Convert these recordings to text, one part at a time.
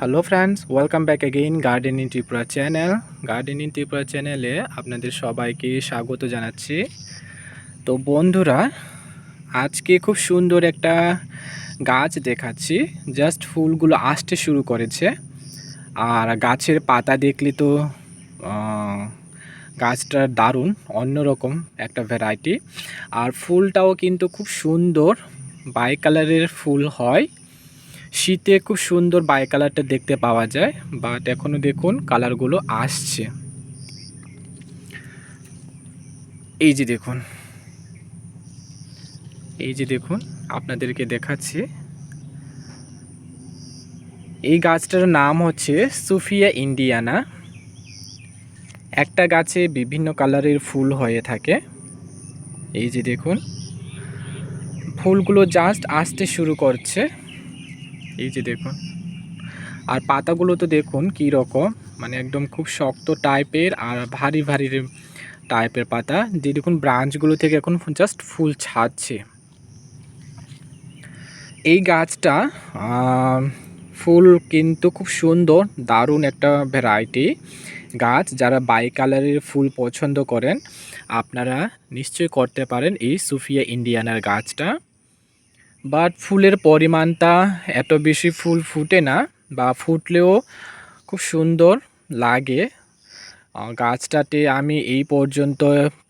Hello friends, welcome back again garden in Tripura channel. Garden in Tripura চ্যানেলে আপনাদের সবাইকে স্বাগত জানাচ্ছি। তো বন্ধুরা, আজকে খুব সুন্দর একটা গাছ দেখাচ্ছি। জাস্ট ফুলগুলো আসতে শুরু করেছে, আর গাছের পাতা দেখলে তো গাছটা দারুণ অন্যরকম একটা ভ্যারাইটি। আর ফুলটাও কিন্তু খুব সুন্দর বাই কালারের ফুল হয়। শীতে খুব সুন্দর বাই কালারটা দেখতে পাওয়া যায়, বাট এখনও দেখুন কালারগুলো আসছে। এই যে দেখুন, এই যে দেখুন, আপনাদেরকে দেখাচ্ছি। এই গাছটার নাম হচ্ছে সুফিয়া ইন্ডিয়ানা। একটা গাছে বিভিন্ন কালারের ফুল হয়ে থাকে। এই যে দেখুন, ফুলগুলো জাস্ট আসতে শুরু করছে। এই যে দেখুন, আর পাতাগুলো তো দেখুন কী রকম, মানে একদম খুব শক্ত টাইপের আর ভারী ভারী টাইপের পাতা। যে দেখুন ব্রাঞ্চগুলো থেকে এখন জাস্ট ফুল ছাড়ছে। এই গাছটা ফুল কিন্তু খুব সুন্দর, দারুণ একটা ভ্যারাইটি গাছ। যারা বাই কালারের ফুল পছন্দ করেন, আপনারা নিশ্চয়ই করতে পারেন এই সুফিয়া ইন্ডিয়ানার গাছটা। বাট ফুলের পরিমাণটা এত বেশি ফুল ফুটে না, বা ফুটলেও খুব সুন্দর লাগে। গাছটাতে আমি এই পর্যন্ত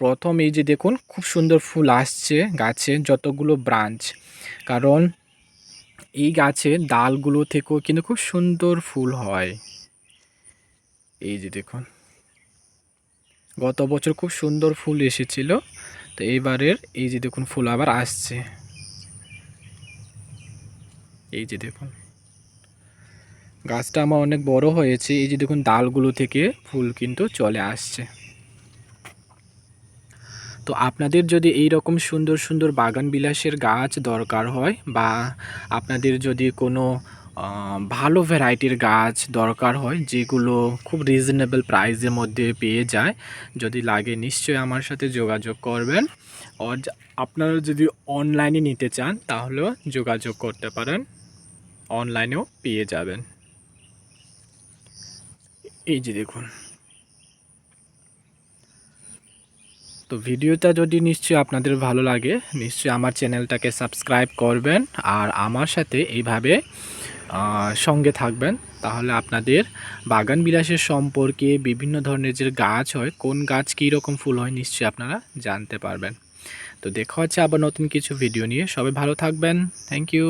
প্রথম, এই যে দেখুন খুব সুন্দর ফুল আসছে গাছে যতগুলো ব্রাঞ্চ, কারণ এই গাছের ডালগুলো থেকেও কিন্তু খুব সুন্দর ফুল হয়। এই যে দেখুন, গত বছর খুব সুন্দর ফুল এসেছিল, তো এইবারের এই যে দেখুন ফুল আবার আসছে। এই যে দেখুন, গাছটা আমার অনেক বড় হয়েছে। এই যে দেখুন ডালগুলো থেকে ফুল কিন্তু চলে আসছে। তো আপনাদের যদি এই রকম সুন্দর সুন্দর বাগান বিলাসের গাছ দরকার হয়, বা আপনাদের যদি কোনো ভালো ভ্যারাইটির গাছ দরকার হয় যেগুলো খুব রিজনেবল প্রাইসের মধ্যে পেয়ে যায়, যদি লাগে নিশ্চয়ই আমার সাথে যোগাযোগ করবেন। আর আপনারা যদি অনলাইনে নিতে চান তাহলেও যোগাযোগ করতে পারেন, অনলাইনেও পেয়ে যাবেন। এই যে দেখুন, তো ভিডিওটা যদি নিশ্চয়ই আপনাদের ভালো লাগে, নিশ্চয়ই আমার চ্যানেলটাকে সাবস্ক্রাইব করবেন আর আমার সাথে এইভাবে সঙ্গে থাকবেন। তাহলে আপনাদের বাগান বিলাসের সম্পর্কে বিভিন্ন ধরনের যে গাছ হয়, কোন গাছ কী রকম ফুল হয়, নিশ্চয়ই আপনারা জানতে পারবেন। তো দেখা হচ্ছে আবার নতুন কিছু ভিডিও নিয়ে। সবাই ভালো থাকবেন। Thank you.